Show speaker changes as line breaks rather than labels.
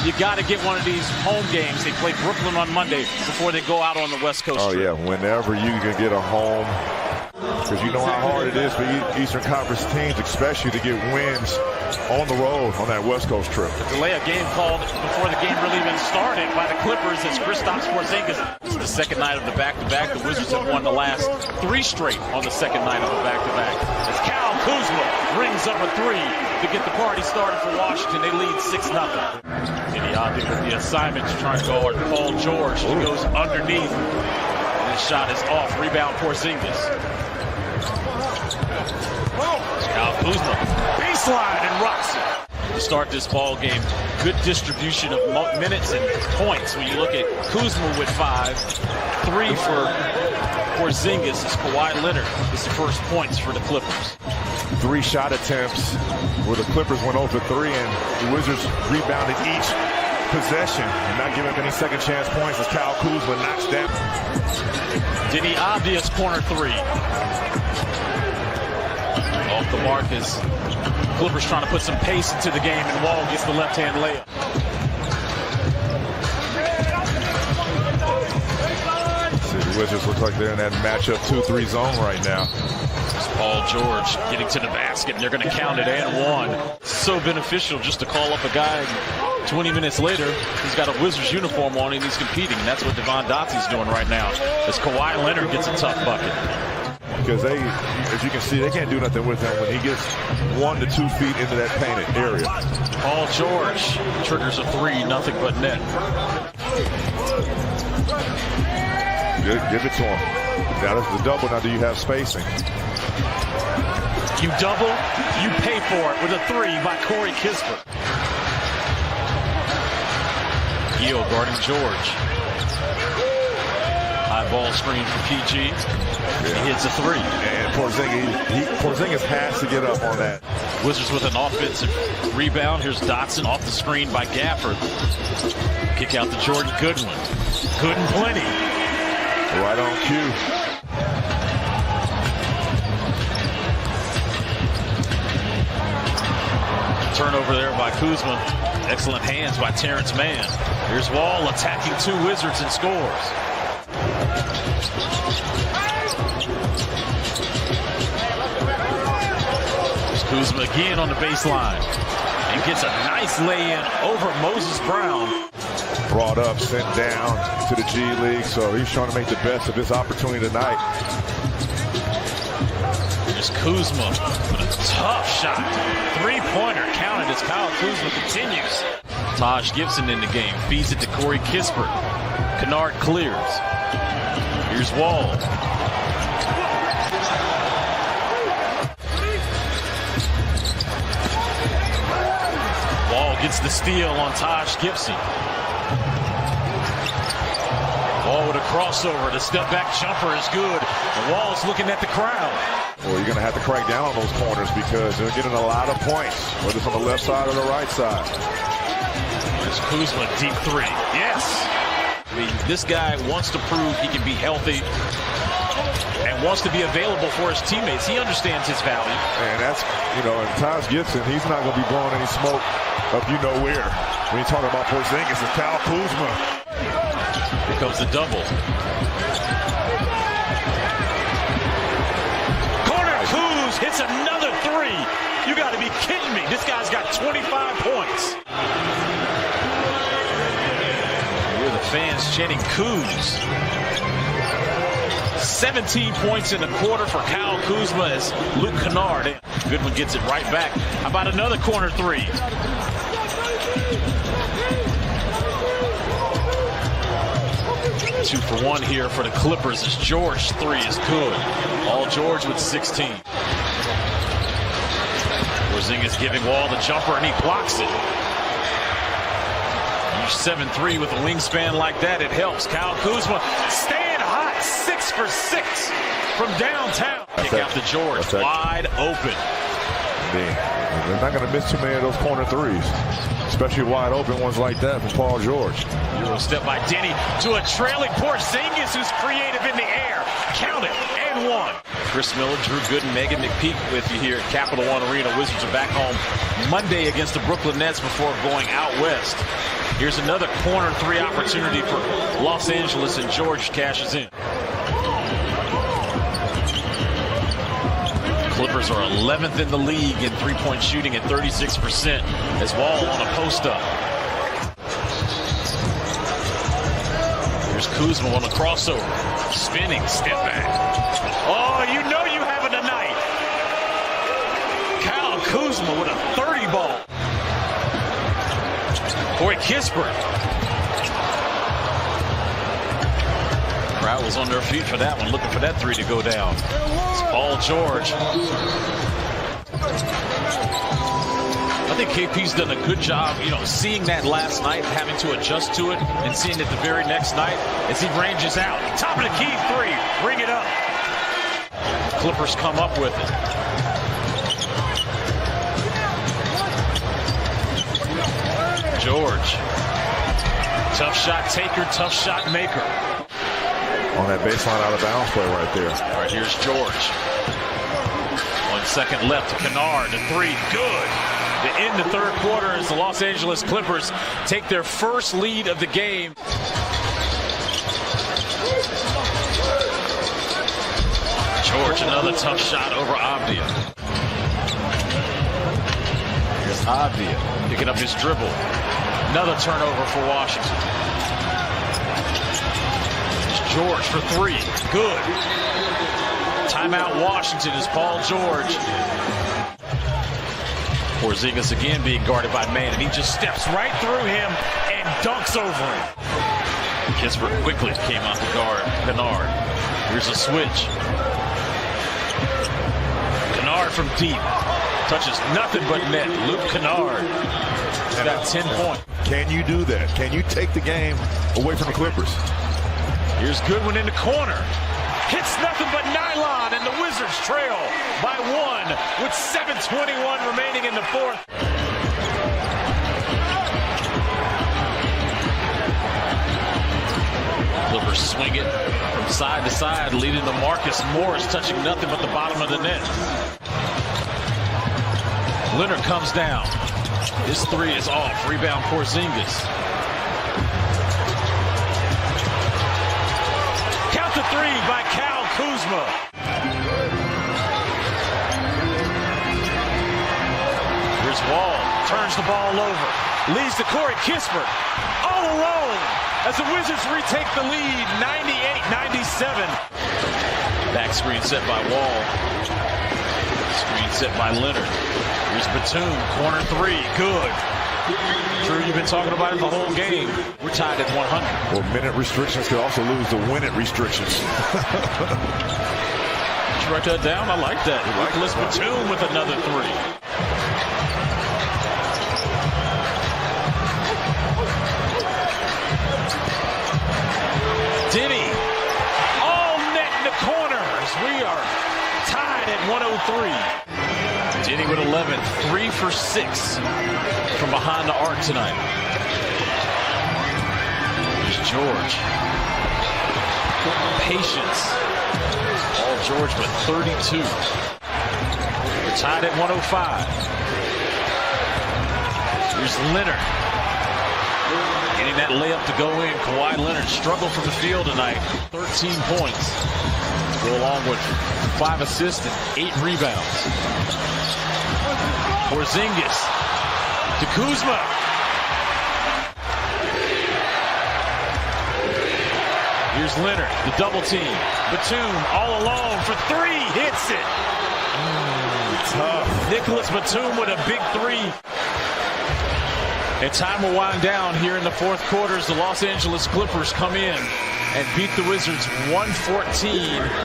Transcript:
You got to get one of these home games. They play Brooklyn on Monday before they go out on the West Coast trip.
Yeah, whenever you can get a home, because you know how hard it is for Eastern Conference teams, especially to get wins on the road on that West Coast trip.
Delay a game called before the game really even started by the Clippers as Kristaps Porzingis. It's the second night of the back-to-back. The Wizards have won the last 3 straight on the second night of the back-to-back. As Kyle Kuzma rings up a 3 to get the party started for Washington. They lead 6-0. Deni Avdija with the assignment to try and guard Paul George. He goes underneath. And his shot is off. Rebound Porzingis. Kyle Kuzma, baseline, and rocks it. To start this ball game, good distribution of minutes and points. When you look at Kuzma with 5, 3 for Porzingis as Kawhi Leonard is the first points for the Clippers.
3 shot attempts where the Clippers went 0 for 3, and the Wizards rebounded each possession and not giving up any second chance points as Kyle Kuzma knocks down.
Deni Avdija's corner 3. Off the mark as Clippers trying to put some pace into the game, and Wall gets the left-hand layup.
The Wizards look like they're in that matchup 2-3 zone right now.
It's Paul George getting to the basket, and they're going to count it and 1. So beneficial just to call up a guy 20 minutes later. He's got a Wizards uniform on and he's competing, and that's what Devon Dottie's doing right now as Kawhi Leonard gets a tough bucket.
Because they, as you can see, they can't do nothing with him when he gets 1 to 2 feet into that painted area.
Paul George triggers a 3, nothing but net.
Give it to him. Now this is the double. Now do you have spacing?
You double, you pay for it with a 3 by Corey Kispert. Gio guarding George. High ball screen for PG. He hits a 3.
And Porzingis has to get up on that.
Wizards with an offensive rebound. Here's Dotson off the screen by Gafford. Kick out to Jordan Goodwin. Good and plenty.
Right on cue.
Turnover there by Kuzma. Excellent hands by Terrence Mann. Here's Wall attacking 2 Wizards and scores. There's Kuzma again on the baseline and gets a nice lay-in over Moses Brown.
Brought up, sent down to the G League, so he's trying to make the best of this opportunity tonight.
There's Kuzma with a tough shot. 3-pointer counted as Kyle Kuzma continues. Taj Gibson in the game, feeds it to Corey Kispert. Kennard clears. Here's Wall. Wall gets the steal on Taj Gibson. Wall with a crossover. The step-back jumper is good. And Wall's looking at the crowd.
Well, you're going to have to crack down on those corners because they're getting a lot of points, whether it's on the left side or the right side.
There's Kuzma, deep 3. Yes! I mean, this guy wants to prove he can be healthy and wants to be available for his teammates. He understands his value.
And that's, and Taj Gibson, he's not going to be blowing any smoke up you know where. When you talk about Porzingis, it's Kyle Kuzma.
Here comes the double. Kuz hits another 3. You got to be kidding me. This guy's got 25 points. Hear the fans chanting Kuz. 17 points in the quarter for Kyle Kuzma as Luke Kennard. Goodwin gets it right back. How about another corner 3? Two for 1 here for the Clippers as George 3 is good. All George with 16. Porzingis giving Wall the jumper and he blocks it. You're 7'3" with a wingspan like that, it helps. Kyle Kuzma staying hot, 6 for 6 from downtown. Kick out to George, wide open.
They're not going to miss too many of those corner 3s, especially wide open ones like that from Paul George.
Euro step by Deni to a trailing Porzingis who's creative in the air. Count it, and 1. Chris Miller, Drew Gooden, Megan McPeak with you here at Capital One Arena. Wizards are back home Monday against the Brooklyn Nets before going out west Here's another corner three opportunity for Los Angeles, and George cashes in. Clippers are 11th in the league in three-point shooting at 36% as Wall on a post-up. Here's Kuzma on a crossover. Spinning, step back. Oh, you know you having a night. Kyle Kuzma with a 30 ball. Corey Kispert. Crowd was on their feet for that one, looking for that three to go down. It's Paul George. I think KP's done a good job, seeing that last night, having to adjust to it, and seeing it the very next night as he ranges out. Top of the key three, bring it up. Clippers come up with it. George. Tough shot taker, tough shot maker.
On that baseline out of bounds play right there.
All right, here's George. 1 second left to Kennard. The three, good. To end the third quarter as the Los Angeles Clippers take their first lead of the game. George, another tough shot over Avdia. Here's Avdia picking up his dribble. Another turnover for Washington. George for three. Good. Timeout Washington is Paul George. Porzingis again being guarded by man, and he just steps right through him and dunks over him. Kispert quickly came out to guard Kennard. Here's a switch. Kennard from deep. Touches nothing but net. Luke Kennard. He's got 10 points.
Can you do that? Can you take the game away from the Clippers?
Here's Goodwin in the corner. Hits nothing but nylon, and the Wizards trail by one with 7:21 remaining in the fourth. Clippers swing it from side to side, leading to Marcus Morris, touching nothing but the bottom of the net. Leonard comes down. His three is off. Rebound Porzingis. Count the three by Kyle Kuzma. Here's Wall. Turns the ball over. Leads to Corey Kispert. All alone as the Wizards retake the lead, 98-97. Back screen set by Wall. Screen set by Leonard. Here's Batum, corner three, good. Drew, you've been talking about it the whole game. We're tied at 100.
Well, minute restrictions could also lose the win-it restrictions.
Did you write that down? I like that. Nicholas Batum with another three. Diddy, all net in the corners. We are tied at 103. Diddy with 11, 3 for 6 from behind the arc tonight. Here's George. Patience. Paul George with 32. We're tied at 105. Here's Leonard. Getting that layup to go in. Kawhi Leonard struggled from the field tonight. 13 points. Go along with 5 assists and 8 rebounds. Porzingis to Kuzma. Here's Leonard, the double team. Batum all alone for three, hits it.
Tough.
Nicholas Batum with a big three. And time will wind down here in the fourth quarter as the Los Angeles Clippers come in and beat the Wizards 114.